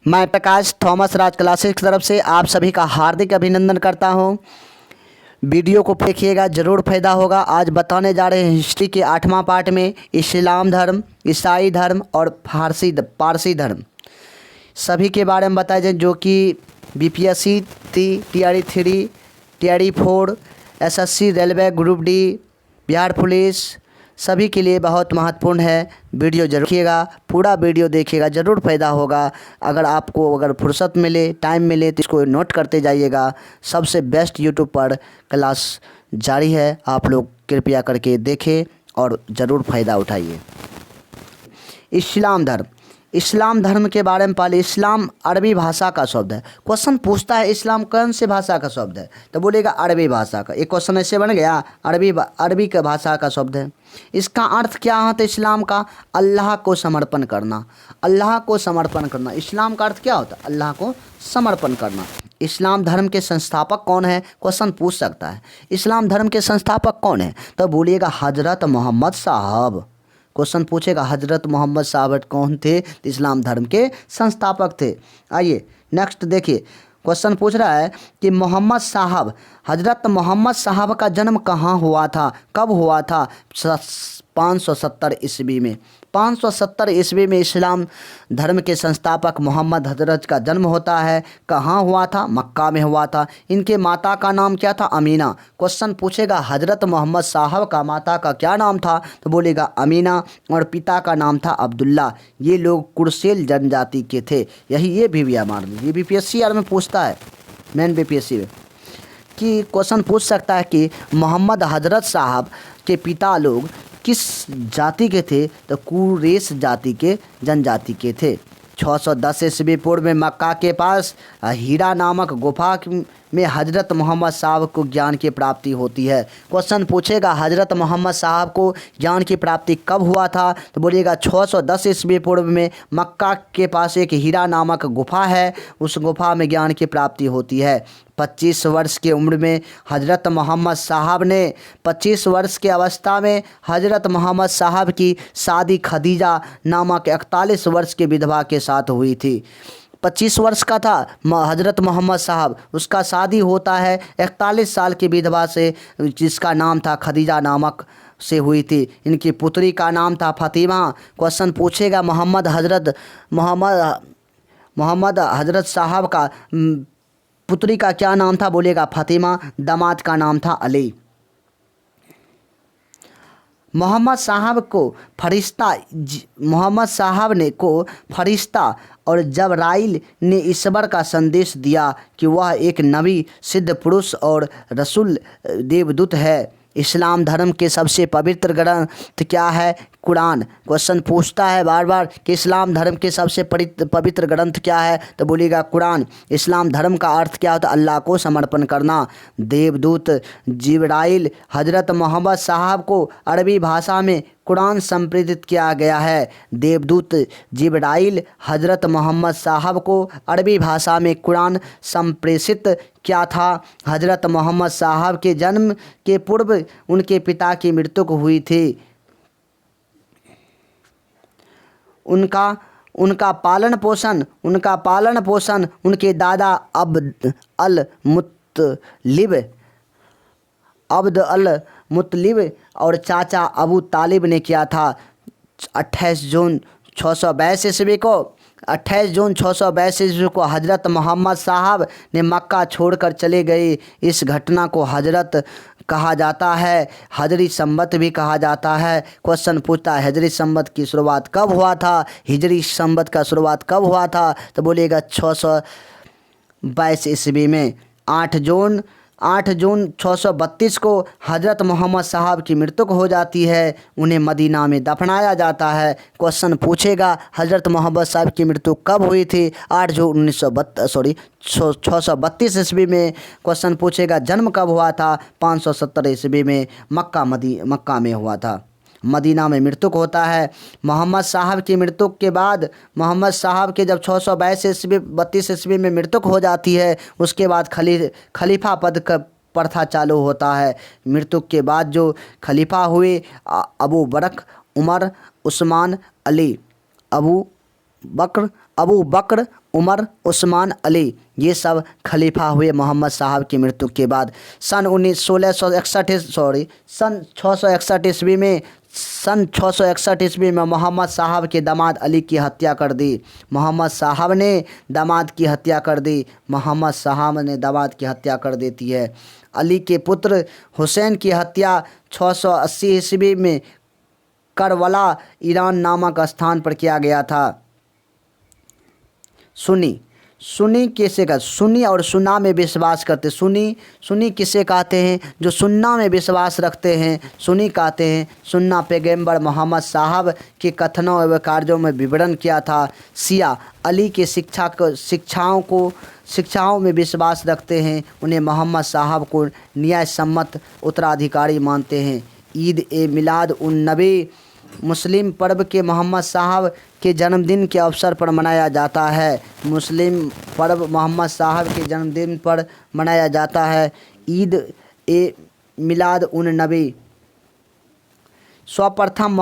मैं प्रकाश थॉमस राज क्लासेस की तरफ से आप सभी का हार्दिक अभिनंदन करता हूं। वीडियो को देखिएगा, ज़रूर फ़ायदा होगा। आज बताने जा रहे हैं हिस्ट्री के 8वां पार्ट में इस्लाम धर्म, ईसाई धर्म और पारसी धर्म सभी के बारे में बताया जाए, जो कि BPSC, TRE 3, TRE 4, SSC, railway, group D, Bihar police सभी के लिए बहुत महत्वपूर्ण है। वीडियो जरूर देखिएगा, पूरा वीडियो देखिएगा, ज़रूर फ़ायदा होगा। अगर फुर्सत मिले, टाइम मिले तो इसको नोट करते जाइएगा। सबसे बेस्ट यूट्यूब पर क्लास जारी है, आप लोग कृपया करके देखें और ज़रूर फ़ायदा उठाइए। इस्लाम धर्म के बारे में पहले, इस्लाम अरबी भाषा का शब्द है। क्वेश्चन पूछता है इस्लाम कौन से भाषा का शब्द है, तो बोलेगा अरबी भाषा का। एक क्वेश्चन ऐसे बन गया, अरबी का भाषा का शब्द है। इसका अर्थ क्या होता है इस्लाम का? अल्लाह को समर्पण करना। अल्लाह को समर्पण करना इस्लाम का अर्थ क्या होता है? अल्लाह को समर्पण करना। इस्लाम धर्म के संस्थापक कौन है? क्वेश्चन पूछ सकता है। इस्लाम धर्म के संस्थापक कौन है, तो बोलिएगा हजरत मोहम्मद साहब। क्वेश्चन पूछेगा हजरत मोहम्मद साहब कौन थे, तो इस्लाम धर्म के संस्थापक थे। आइए नेक्स्ट देखिए, क्वेश्चन पूछ रहा है कि हजरत मोहम्मद साहब का जन्म कहाँ हुआ था, कब हुआ था? 570 ईस्वी में। 570 ईस्वी में इस्लाम धर्म के संस्थापक मोहम्मद हजरत का जन्म होता है। कहाँ हुआ था? मक्का में हुआ था। इनके माता का नाम क्या था? अमीना। क्वेश्चन पूछेगा हजरत मोहम्मद साहब का माता का क्या नाम था, तो बोलेगा अमीना, और पिता का नाम था अब्दुल्ला। ये लोग कुरसेल जनजाति के थे। ये भी मान लीजिए, बीपीएससी में पूछता है, मेन बीपीएससी में, कि क्वेश्चन पूछ सकता है कि मोहम्मद हजरत साहब के पिता लोग किस जाति के थे, तो कुरैश जाति के जनजाति के थे। 610 ईस्वी पूर्व में मक्का के पास हीरा नामक गुफा में हजरत मोहम्मद साहब को ज्ञान की प्राप्ति होती है। क्वेश्चन पूछेगा हजरत मोहम्मद साहब को ज्ञान की प्राप्ति कब हुआ था, तो बोलिएगा 610 ईस्वी पूर्व में मक्का के पास एक हीरा नामक गुफा है, उस गुफा में ज्ञान की प्राप्ति होती है। 25 वर्ष की उम्र में हजरत मोहम्मद साहब ने 25 वर्ष की अवस्था में हजरत मोहम्मद साहब की शादी खदीजा नामक 41 वर्ष के विधवा के साथ हुई थी। 25 वर्ष का था हजरत मोहम्मद साहब, उसका शादी होता है 41 साल की विधवा से, जिसका नाम था खदीजा नामक से हुई थी। इनकी पुत्री का नाम था फातिमा। क्वेश्चन पूछेगा मोहम्मद हजरत साहब का पुत्री का क्या नाम था, बोलेगा फातिमा। दामाद का नाम था अली। मोहम्मद साहब को फरिश्ता और जबराइल ने ईश्वर का संदेश दिया कि वह एक नबी, सिद्ध पुरुष और रसूल देवदूत है। इस्लाम धर्म के सबसे पवित्र ग्रंथ क्या है? कुरान। क्वेश्चन पूछता है बार बार कि इस्लाम धर्म के सबसे पवित्र ग्रंथ क्या है, तो बोलिएगा कुरान। इस्लाम धर्म का अर्थ क्या होता है? अल्लाह को समर्पण करना। देवदूत जिब्राइल हजरत मोहम्मद साहब को अरबी भाषा में कुरान संप्रेषित किया गया है। देवदूत जिब्राइल हजरत मोहम्मद साहब को अरबी भाषा में कुरान संप्रेषित क्या था? हजरत मोहम्मद साहब के जन्म के पूर्व उनके पिता की मृत्यु हुई थी। उनका पालन पोषण उनके दादा अब्द अल मुत्तलिब और चाचा अबू तालिब ने किया था। 28 जून 622 ईस्वी को हजरत मोहम्मद साहब ने मक्का छोड़कर चले गए। इस घटना को हजरत कहा जाता है, हजरी संबत भी कहा जाता है। क्वेश्चन पूछता है हिजरी संबत की शुरुआत कब हुआ था? हिजरी संबत का शुरुआत कब हुआ था, तो बोलिएगा 622 ईस्वी में। 8 जून 632 को हजरत मोहम्मद साहब की मृत्यु हो जाती है। उन्हें मदीना में दफनाया जाता है। क्वेश्चन पूछेगा हजरत मोहम्मद साहब की मृत्यु कब हुई थी? 8 जून 632 ईस्वी में। क्वेश्चन पूछेगा जन्म कब हुआ था? 570 ईस्वी में मक्का में हुआ था। मदीना में मृत्यु होता है। मोहम्मद साहब की मृत्यु के बाद, मोहम्मद साहब के जब 632 ईस्वी में मृत्यु हो जाती है, उसके बाद खलीफा पद का प्रथा चालू होता है। मृत्यु के बाद जो खलीफा हुए अबू बकर, उमर, उस्मान, अली। अबू बकर अबू बकर, उमर, उस्मान, अली, ये सब खलीफा हुए मोहम्मद साहब की मृत्यु के बाद। सन 661 ईस्वी में मोहम्मद साहब के दामाद अली की हत्या कर दी। मोहम्मद साहब ने दामाद की हत्या कर दी। मोहम्मद साहब ने दामाद की हत्या कर देती है। अली के पुत्र हुसैन की हत्या 680 ईस्वी में करबला, ईरान नामक स्थान पर किया गया था। सुन्नी किसे कहते? सुन्नी और सुन्ना में विश्वास करते। सुन्नी किसे कहते हैं? जो सुन्ना में विश्वास रखते हैं, सुन्नी कहते हैं। सुन्ना पैगंबर मोहम्मद साहब के कथनों एवं कार्यों में विवरण किया था। शिया अली के शिक्षाओं में विश्वास रखते हैं, उन्हें मोहम्मद साहब को न्यायसम्मत उत्तराधिकारी मानते हैं। ईद ए मिलाद उन नबी मुस्लिम पर्व के मोहम्मद साहब के जन्मदिन के अवसर पर मनाया जाता है। मुस्लिम पर्व मोहम्मद साहब के जन्मदिन पर मनाया जाता है। ईद ए मिलाद उन नबी। सर्वप्रथम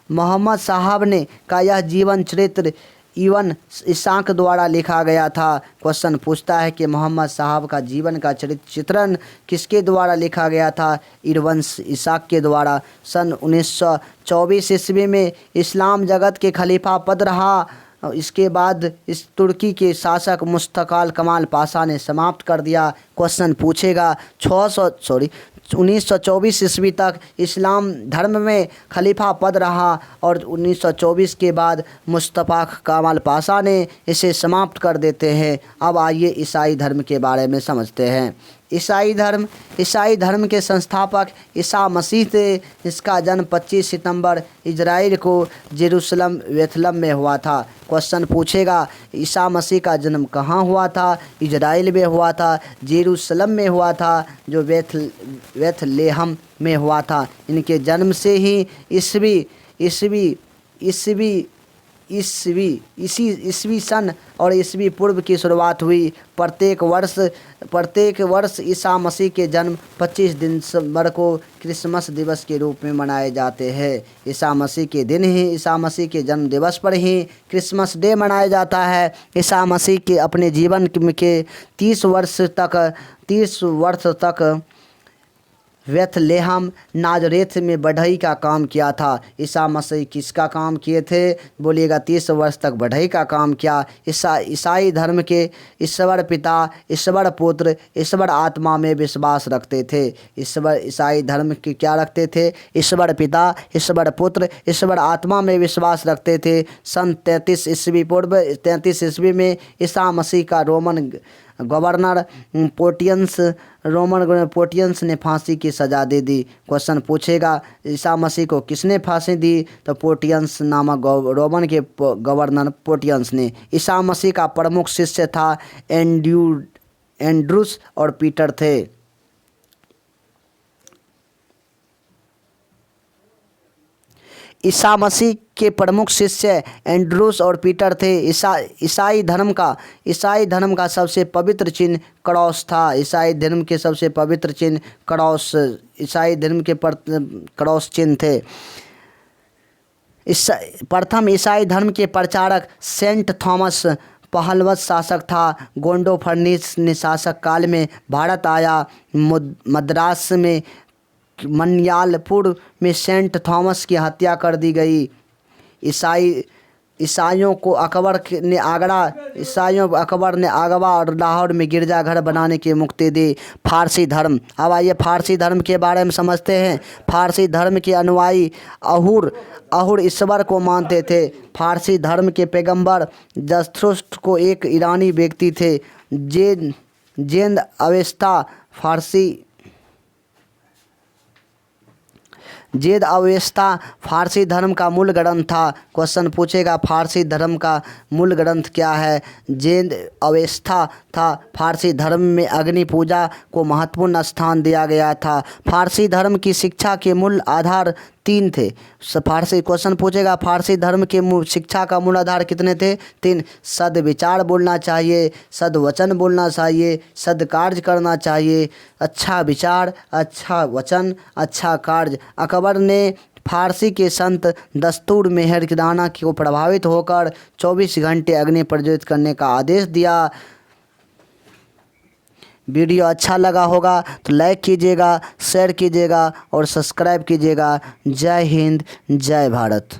मोहम्मद साहब ने का यह जीवन चरित्र इवन इसाक द्वारा लिखा गया था। क्वेश्चन पूछता है कि मोहम्मद साहब का जीवन का चित्रण किसके द्वारा लिखा गया था? इरवन इसाक के द्वारा। सन 1924 ईस्वी में इस्लाम जगत के खलीफा पद रहा। इसके बाद इस तुर्की के शासक मुस्तफा कमाल पाशा ने समाप्त कर दिया। क्वेश्चन पूछेगा 1924 ईस्वी तक इस्लाम धर्म में खलीफा पद रहा और 1924 के बाद मुस्तफा कमाल पाशा ने इसे समाप्त कर देते हैं। अब आइए ईसाई धर्म के बारे में समझते हैं। ईसाई धर्म के संस्थापक ईसा मसीह थे। इसका जन्म 25 सितंबर इजराइल को जेरूसलम बेथलहम में हुआ था। क्वेश्चन पूछेगा ईसा मसीह का जन्म कहाँ हुआ था? इजराइल में हुआ था, जेरूसलम में हुआ था, जो बेथलेहम में हुआ था। इनके जन्म से ही ईस्वी सन और ईस्वी पूर्व की शुरुआत हुई। प्रत्येक वर्ष ईसा मसीह के जन्म 25 दिसंबर को क्रिसमस दिवस के रूप में मनाए जाते हैं। ईसा मसीह के दिन ही, ईसा मसीह के जन्म दिवस पर ही क्रिसमस डे मनाया जाता है। ईसा मसीह के अपने जीवन के 30 वर्ष तक बेथलेहम नाजरेथ में बढ़ई का काम किया था। ईसा मसीह किसका काम किए थे? बोलिएगा 30 वर्ष तक बढ़ई का काम किया। ईसाई धर्म के ईश्वर पिता, ईश्वर पुत्र, ईश्वर आत्मा में विश्वास रखते थे। ईसाई धर्म के क्या रखते थे? ईश्वर पिता, ईश्वर पुत्र, ईश्वर आत्मा में विश्वास रखते थे। सन 33 ईस्वी में ईसा मसीह का रोमन गवर्नर पोर्टियंस ने फांसी की सज़ा दे दी। क्वेश्चन पूछेगा ईसा मसीह को किसने फांसी दी? तो पोर्टियंस नामक रोमन के गवर्नर पोर्टियंस ने। ईसा मसीह का प्रमुख शिष्य था एंड्रूस और पीटर थे। ईसा मसीह के प्रमुख शिष्य एंड्रूस और पीटर थे। ईसाई धर्म का सबसे पवित्र चिन्ह क्रॉस था। ईसाई धर्म के सबसे पवित्र चिन्ह क्रॉस, ईसाई धर्म के क्रॉस चिन्ह थे। प्रथम ईसाई धर्म के प्रचारक सेंट थॉमस पहलवत शासक था। गोंडोफर्निस ने शासक काल में भारत आया। मद्रास में मन्यालपुर में सेंट थॉमस की हत्या कर दी गई। ईसाइयों को अकबर ने आगरा और लाहौर में गिरजाघर बनाने की मुक्ति दी। फारसी धर्म। अब आइए फारसी धर्म के बारे में समझते हैं। फारसी धर्म के अनुयायी अहुर ईश्वर को मानते थे। फारसी धर्म के पैगंबर जरथुस्त्र को एक ईरानी व्यक्ति थे। जेंद अवेस्ता फारसी धर्म का मूल ग्रंथ था। क्वेश्चन पूछेगा फारसी धर्म का मूल ग्रंथ क्या है? जेंद अवेस्ता था। फारसी धर्म में अग्नि पूजा को महत्वपूर्ण स्थान दिया गया था। फारसी धर्म की शिक्षा के मूल आधार 3 थे। क्वेश्चन पूछेगा फारसी धर्म के शिक्षा का मूल आधार कितने थे? 3। सद्विचार बोलना चाहिए, सद्वचन बोलना चाहिए, सद्कार्य करना चाहिए। अच्छा विचार, अच्छा वचन, अच्छा कार्य। अकबर ने फारसी के संत दस्तूर मेहरदाना को प्रभावित होकर 24 घंटे अग्नि प्रज्वलित करने का आदेश दिया। वीडियो अच्छा लगा होगा तो लाइक कीजिएगा, शेयर कीजिएगा और सब्सक्राइब कीजिएगा। जय हिंद, जय भारत।